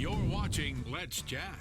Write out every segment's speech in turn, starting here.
You're watching Let's Chat.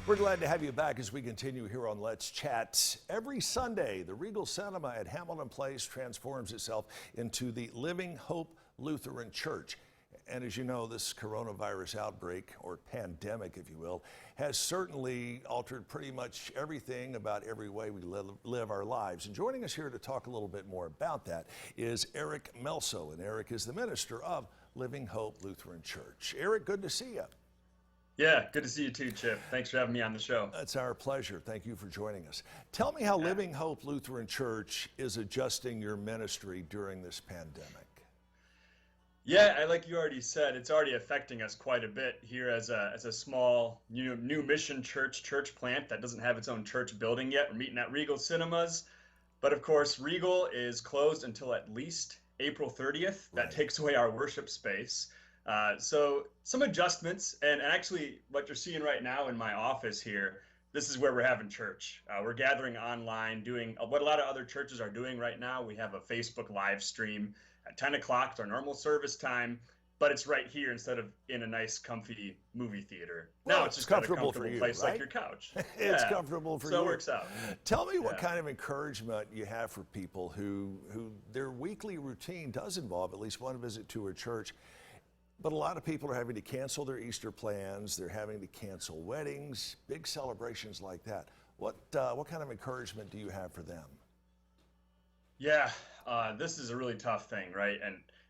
We're glad to have you back as we continue here on Let's Chat. Every Sunday, the Regal Cinema at Hamilton Place transforms itself into the Living Hope Lutheran Church. And as you know, this coronavirus outbreak, or pandemic, if you will, has certainly altered pretty much everything about every way we live our lives. And joining us here to talk a little bit more about that is Eric Melso. And Eric is the minister of Living Hope Lutheran Church. Eric, good to see you. Yeah, good to see you too, Chip. Thanks for having me on the show. It's our pleasure. Thank you for joining us. Tell me how Living Hope Lutheran Church is adjusting your ministry during this pandemic. Yeah, like you already said, it's already affecting us quite a bit here as a small new mission church plant that doesn't have its own church building yet. We're meeting at Regal Cinemas, but of course Regal is closed until at least April 30th. That takes away our worship space. So some adjustments, and actually what you're seeing right now in my office here, this is where we're having church. We're gathering online, doing what a lot of other churches are doing right now. We have a Facebook live stream at 10 o'clock. It's our normal service time, but it's right here instead of in a nice, comfy movie theater. Well, now it's just comfortable for you, place right? like your couch. It's comfortable for you. So it works out. Tell me what kind of encouragement you have for people who their weekly routine does involve at least one visit to a church. But a lot of people are having to cancel their Easter plans. They're having to cancel weddings, big celebrations like that. What kind of encouragement do you have for them? Yeah, this is a really tough thing, right?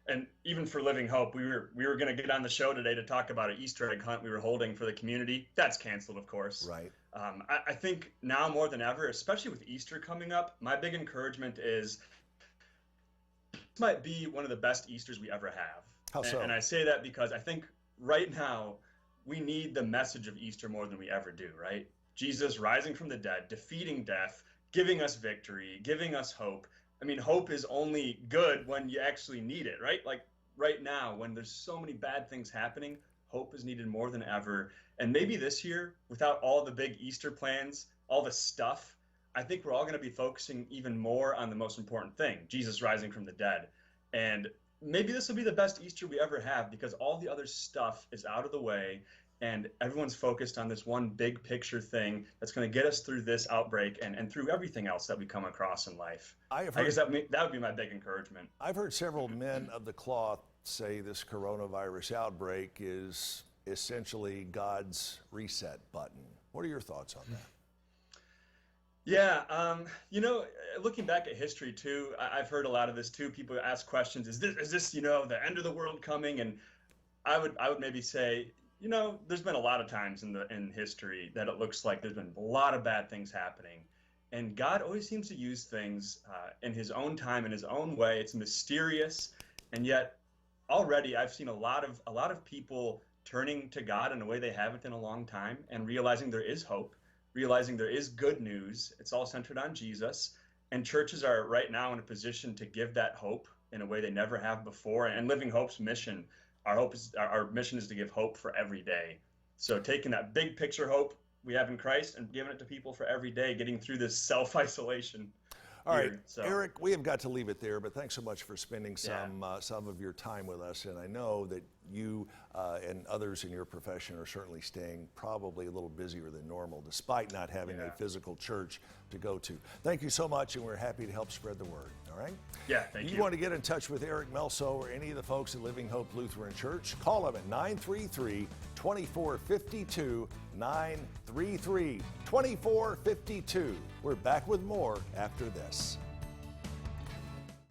And even for Living Hope, we were going to get on the show today to talk about an Easter egg hunt we were holding for the community. That's canceled, of course. Right. I think now more than ever, especially with Easter coming up, my big encouragement is this might be one of the best Easters we ever have. How so? And I say that because I think right now we need the message of Easter more than we ever do, right? Jesus rising from the dead, defeating death, giving us victory, giving us hope. I mean, hope is only good when you actually need it, right? Like right now, when there's so many bad things happening, hope is needed more than ever. And maybe this year, without all the big Easter plans, all the stuff, I think we're all going to be focusing even more on the most important thing, Jesus rising from the dead. And maybe this will be the best Easter we ever have because all the other stuff is out of the way and everyone's focused on this one big picture thing that's going to get us through this outbreak and through everything else that we come across in life. I guess that would be my big encouragement. I've heard several men of the cloth say this coronavirus outbreak is essentially God's reset button. What are your thoughts on that? Yeah, looking back at history too, I've heard a lot of this too. People ask questions: Is this the end of the world coming? And I would maybe say, there's been a lot of times in history that it looks like there's been a lot of bad things happening, and God always seems to use things in His own time, in His own way. It's mysterious, and yet already I've seen a lot of people turning to God in a way they haven't in a long time, and realizing there is hope. Realizing there is good news. It's all centered on Jesus. And churches are right now in a position to give that hope in a way they never have before. And Living Hope's mission, our mission is to give hope for every day. So taking that big picture hope we have in Christ and giving it to people for every day, getting through this self-isolation. All right, Eric, we have got to leave it there, but thanks so much for spending some of your time with us. And I know that you and others in your profession are certainly staying probably a little busier than normal, despite not having a physical church to go to. Thank you so much, and we're happy to help spread the word, all right? Yeah, thank you. You want to get in touch with Eric Melso or any of the folks at Living Hope Lutheran Church, call them at 933-2452, 933-2452. We're back with more after this.